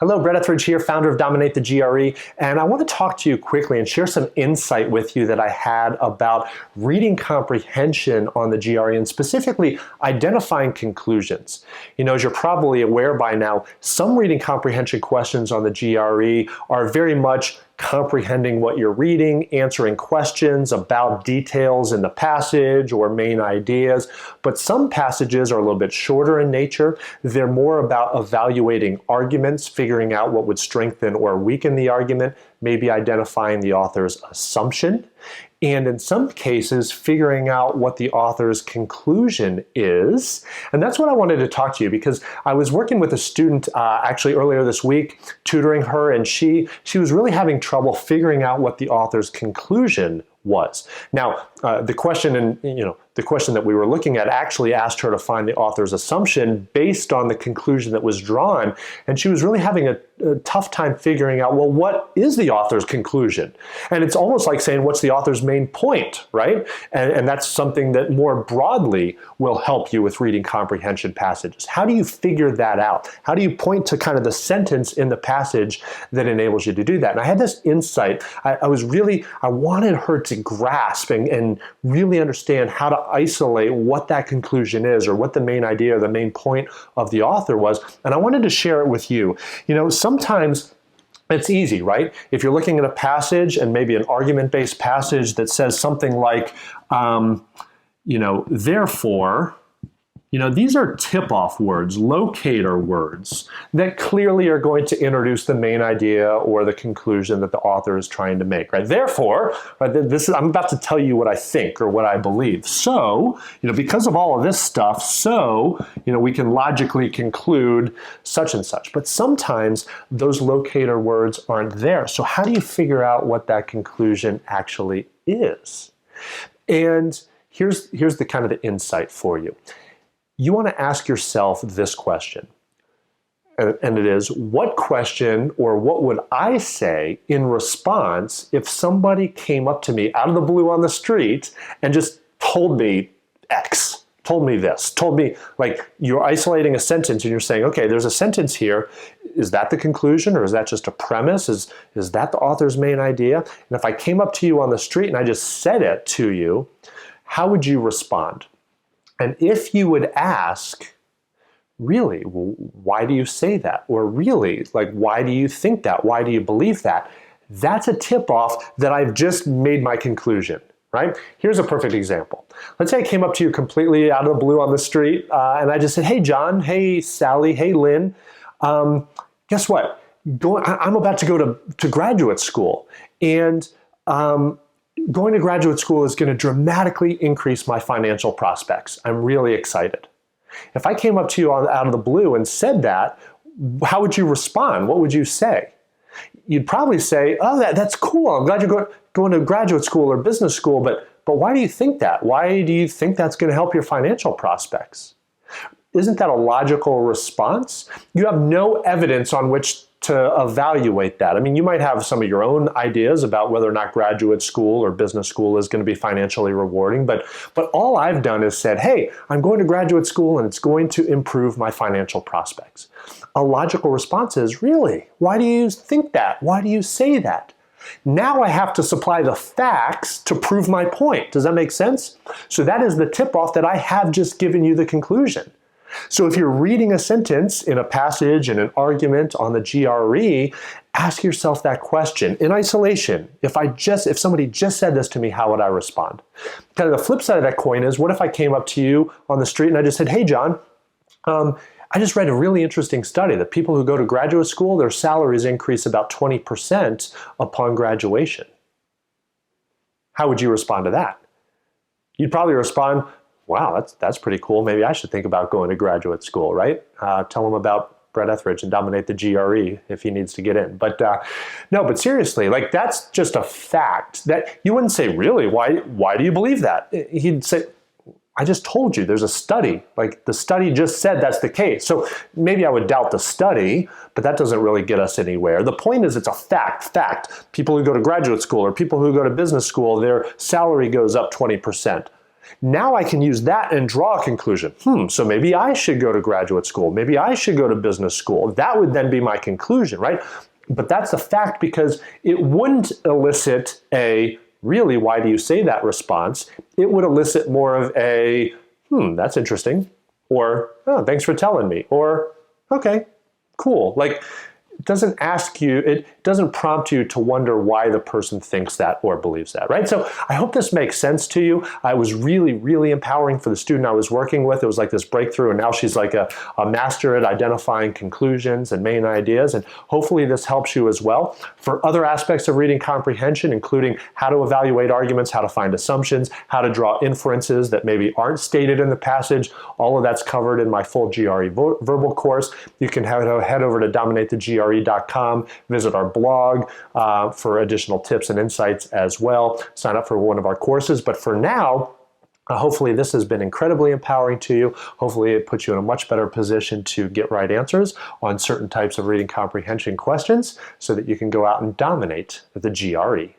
Hello, Brett Etheridge here, founder of Dominate the GRE, and I want to talk to you quickly and share some insight with you that I had about reading comprehension on the GRE and specifically identifying conclusions. You know, as you're probably aware by now, some reading comprehension questions on the GRE are very much comprehending what you're reading, answering questions about details in the passage or main ideas. But some passages are a little bit shorter in nature. They're more about evaluating arguments, figuring out what would strengthen or weaken the argument, maybe identifying the author's assumption, and in some cases, figuring out what the author's conclusion is. And that's what I wanted to talk to you because I was working with a student actually earlier this week, tutoring her, and she was really having trouble figuring out what the author's conclusion was. Now, the question that we were looking at actually asked her to find the author's assumption based on the conclusion that was drawn, and she was really having a tough time figuring out, well, what is the author's conclusion? And it's almost like saying, what's the author's main point, right? And that's something that more broadly will help you with reading comprehension passages. How do you figure that out? How do you point to kind of the sentence in the passage that enables you to do that? And I had this insight. I wanted her to grasp and really understand how to isolate what that conclusion is or what the main idea or the main point of the author was. And I wanted to share it with you. You know, sometimes it's easy, right? If you're looking at a passage and maybe an argument-based passage that says something like, therefore, these are tip-off words, locator words that clearly are going to introduce the main idea or the conclusion that the author is trying to make, right? Therefore, right, I'm about to tell you what I think or what I believe. So, because of all of this stuff, we can logically conclude such and such. But sometimes those locator words aren't there. So how do you figure out what that conclusion actually is? And here's the kind of the insight for you. You want to ask yourself this question, and it is, what question or what would I say in response if somebody came up to me out of the blue on the street and just told me X, told me this, told me, like, you're isolating a sentence and you're saying, okay, there's a sentence here. Is that the conclusion or is that just a premise? Is that the author's main idea? And if I came up to you on the street and I just said it to you, how would you respond? And if you would ask, really, well, why do you say that? Or really, like, why do you think that? Why do you believe that? That's a tip-off that I've just made my conclusion, right? Here's a perfect example. Let's say I came up to you completely out of the blue on the street, and I just said, hey, John, hey, Sally, hey, Lynn, guess what? I'm about to go to graduate school, and going to graduate school is going to dramatically increase my financial prospects. I'm really excited. If I came up to you out of the blue and said that, how would you respond? What would you say? You'd probably say, oh, that's cool. I'm glad you're going to graduate school or business school, but why do you think that? Why do you think that's going to help your financial prospects? Isn't that a logical response? You have no evidence on which to evaluate that. I mean, you might have some of your own ideas about whether or not graduate school or business school is going to be financially rewarding, but all I've done is said, hey, I'm going to graduate school and it's going to improve my financial prospects. A logical response is, really? Why do you think that? Why do you say that? Now I have to supply the facts to prove my point. Does that make sense? So that is the tip-off that I have just given you the conclusion. So if you're reading a sentence in a passage, in an argument on the GRE, ask yourself that question in isolation. If somebody just said this to me, how would I respond? Kind of the flip side of that coin is, what if I came up to you on the street and I just said, hey, John, I just read a really interesting study that people who go to graduate school, their salaries increase about 20% upon graduation. How would you respond to that? You'd probably respond, wow, that's pretty cool. Maybe I should think about going to graduate school, right? Tell him about Brett Etheridge and Dominate the GRE if he needs to get in. But no, but seriously, like, that's just a fact that you wouldn't say, really, why do you believe that? He'd say, I just told you there's a study. Like, the study just said that's the case. So maybe I would doubt the study, but that doesn't really get us anywhere. The point is, it's a fact. People who go to graduate school or people who go to business school, their salary goes up 20%. Now I can use that and draw a conclusion. So maybe I should go to graduate school. Maybe I should go to business school. That would then be my conclusion, right? But that's a fact because it wouldn't elicit a, really, why do you say that response? It would elicit more of a, that's interesting, or, oh, thanks for telling me, or, okay, cool. Like, it doesn't ask you, it doesn't prompt you to wonder why the person thinks that or believes that, right? So I hope this makes sense to you. It was really, really empowering for the student I was working with. It was like this breakthrough, and now she's like a master at identifying conclusions and main ideas, and hopefully this helps you as well. For other aspects of reading comprehension, including how to evaluate arguments, how to find assumptions, how to draw inferences that maybe aren't stated in the passage, all of that's covered in my full GRE verbal course. You can head over to dominatethe.gre.com, visit our blog for additional tips and insights as well. Sign up for one of our courses. But for now, hopefully this has been incredibly empowering to you. Hopefully it puts you in a much better position to get right answers on certain types of reading comprehension questions so that you can go out and dominate the GRE.